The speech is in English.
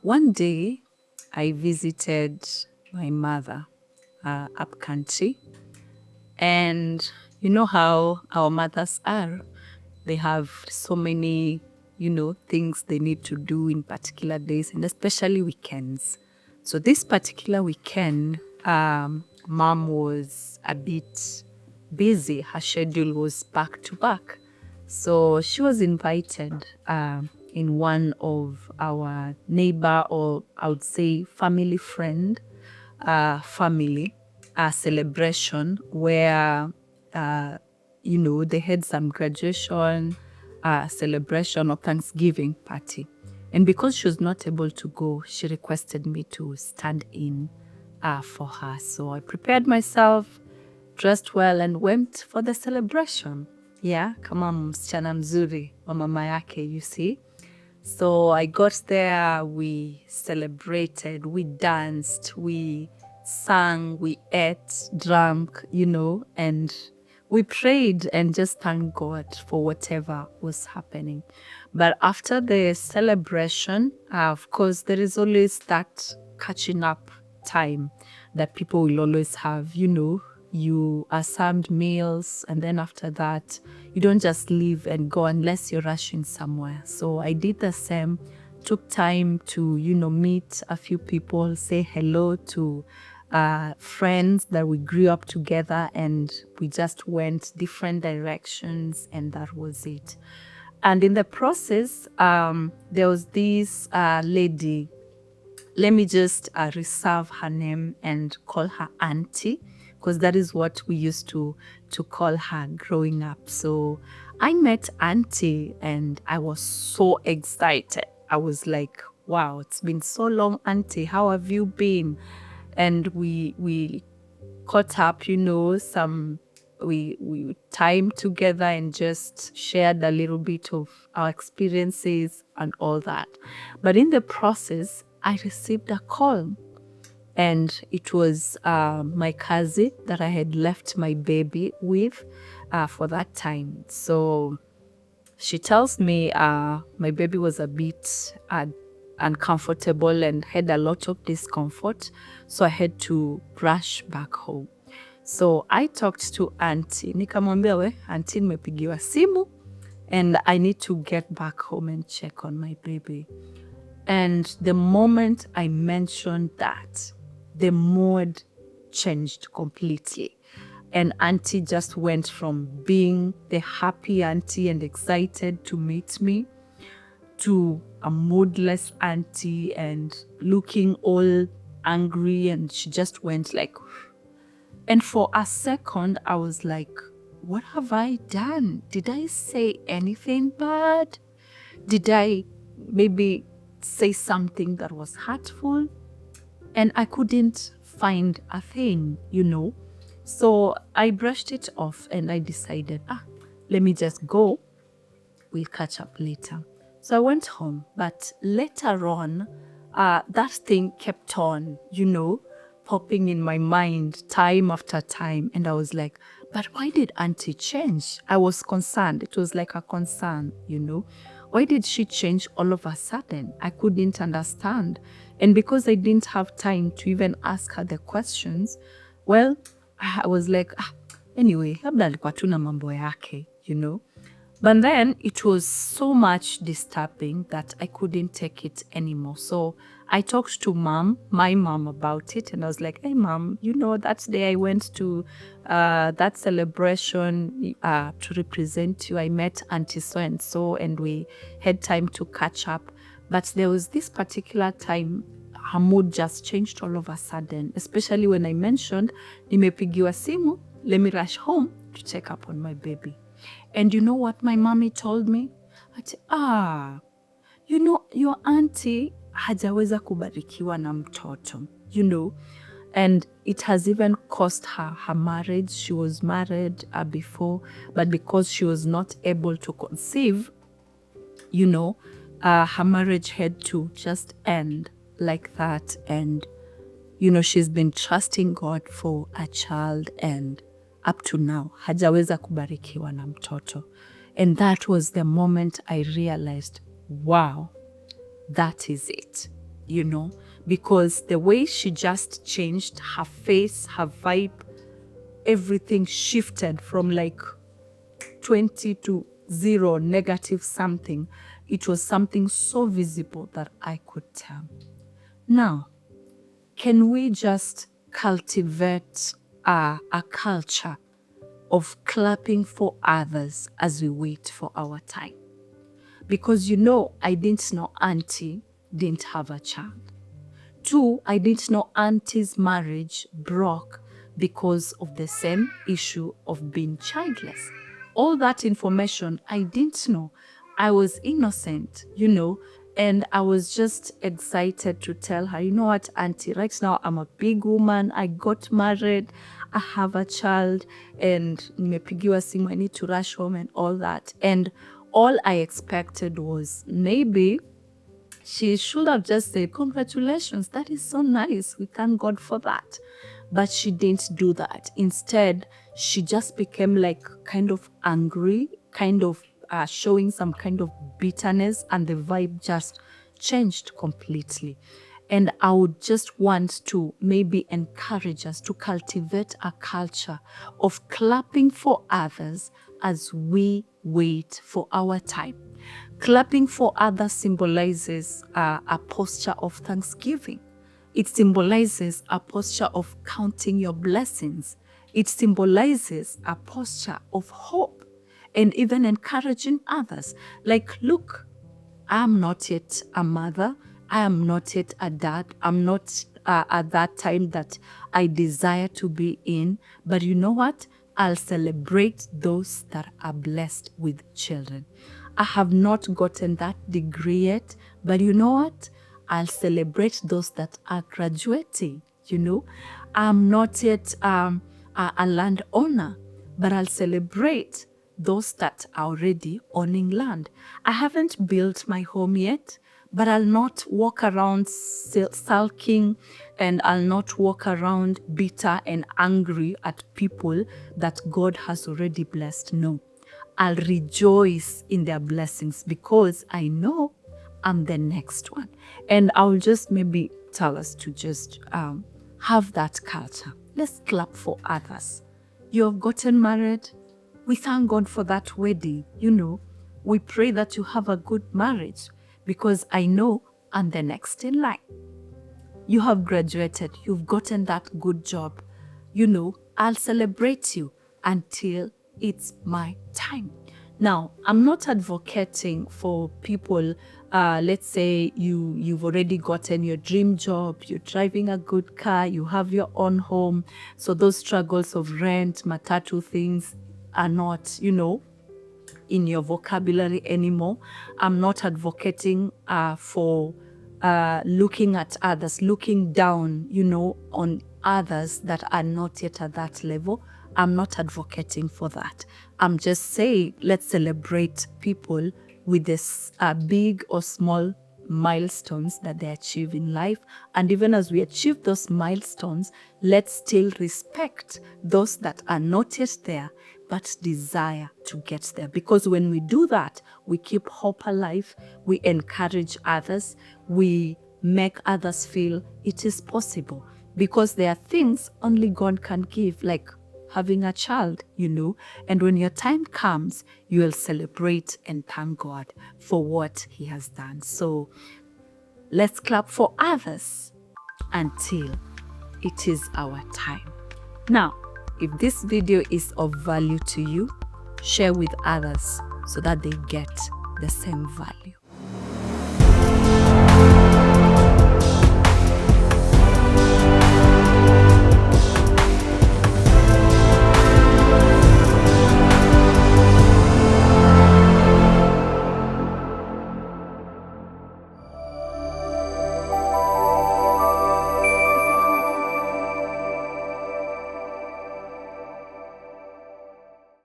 One day, I visited my mother up country, and you know how our mothers are. They have so many, things they need to do in particular days, and especially weekends. So this particular weekend, mom was a bit busy. Her schedule was back to back. So she was invited in one of our neighbor, or I would say family friend, family celebration where, they had some graduation celebration or Thanksgiving party. And because she was not able to go, she requested me to stand in for her. So I prepared myself, dressed well, and went for the celebration. Yeah, kama msichana mzuri wa mama yake, you see. So I got there, we celebrated, we danced, we sang, we ate, drank, and we prayed and just thanked God for whatever was happening. But after the celebration, of course, there is always that catching up time that people will always have, you are served meals, and then after that, you don't just leave and go unless you're rushing somewhere. So I did the same, took time to, meet a few people, say hello to friends that we grew up together, and we just went different directions, and that was it. And in the process, there was this lady. Let me just reserve her name and call her auntie, because that is what we used to call her growing up. So I met auntie and I was so excited. I was like, wow, it's been so long, auntie. How have you been? And we caught up, we time together and just shared a little bit of our experiences and all that. But in the process, I received a call, and it was my cousin that I had left my baby with for that time. So she tells me my baby was a bit uncomfortable and had a lot of discomfort, so I had to rush back home. So I talked to auntie, nikamwambia we auntie, nimepigiwa simu and I need to get back home and check on my baby. And the moment I mentioned that, the mood changed completely. And auntie just went from being the happy auntie and excited to meet me to a moodless auntie and looking all angry, and she just went like, and for a second I was like, what have I done? Did I say anything bad? Did I maybe say something that was hurtful? And I couldn't find a thing, So I brushed it off and I decided, let me just go. We'll catch up later. So I went home, but later on, that thing kept on, popping in my mind time after time. And I was like, but why did auntie change? I was concerned. It was like a concern, Why did she change all of a sudden? I couldn't understand. And because I didn't have time to even ask her the questions, well, I was like, anyway, labda alikuwa tu na mambo yake, But then it was so much disturbing that I couldn't take it anymore. So I talked to my mom about it, and I was like, hey, mom, that day I went to that celebration to represent you. I met auntie so-and-so, and we had time to catch up. But there was this particular time, her mood just changed all of a sudden, especially when I mentioned, nimepigiwa simu, let me rush home to check up on my baby. And you know what my mommy told me? Ati, your auntie hajaweza kubarikiwa na mtoto, and it has even cost her marriage. She was married before, but because she was not able to conceive, her marriage had to just end like that. And, she's been trusting God for a child, and up to now, hajaweza kubarikiwa na mtoto. And that was the moment I realized, wow, that is it. because the way she just changed, her face, her vibe, everything shifted from like 20 to 0, negative something. It was something so visible that I could tell. Now, can we just cultivate a culture of clapping for others as we wait for our time? Because I didn't know Auntie didn't have a child. 2, I didn't know Auntie's marriage broke because of the same issue of being childless. All that information I didn't know. I was innocent, and I was just excited to tell her, you know what, Auntie, right now I'm a big woman. I got married. I have a child, and nimepigiwa simu, I need to rush home and all that. And all I expected was maybe she should have just said, congratulations, that is so nice. We thank God for that. But she didn't do that. Instead, she just became like kind of angry, kind of showing some kind of bitterness, and the vibe just changed completely. And I would just want to maybe encourage us to cultivate a culture of clapping for others as we wait for our time. Clapping for others symbolizes a posture of thanksgiving. It symbolizes a posture of counting your blessings. It symbolizes a posture of hope and even encouraging others. Like, look, I'm not yet a mother. I am not yet a dad. I'm not at that time that I desire to be in. But you know what? I'll celebrate those that are blessed with children. I have not gotten that degree yet, but you know what? I'll celebrate those that are graduating, I'm not yet a landowner, but I'll celebrate those that are already owning land. I haven't built my home yet, but I'll not walk around sulking, and I'll not walk around bitter and angry at people that God has already blessed. No, I'll rejoice in their blessings because I know I'm the next one. And I'll just maybe tell us to just have that culture. Let's clap for others. You have gotten married. We thank God for that wedding. We pray that you have a good marriage because I know I'm the next in line. You have graduated. You've gotten that good job. I'll celebrate you until it's my time. Now, I'm not advocating for people, let's say you've already gotten your dream job, you're driving a good car, you have your own home. So those struggles of rent, matatu things are not, in your vocabulary anymore. I'm not advocating for looking at others, looking down, on others that are not yet at that level. I'm not advocating for that. I'm just saying, let's celebrate people with this big or small milestones that they achieve in life. And even as we achieve those milestones, let's still respect those that are not yet there, but desire to get there. Because when we do that, we keep hope alive, we encourage others, we make others feel it is possible. Because there are things only God can give, like having a child, and when your time comes, you will celebrate and thank God for what He has done. So let's clap for others until it is our time. Now, if this video is of value to you, share with others so that they get the same value.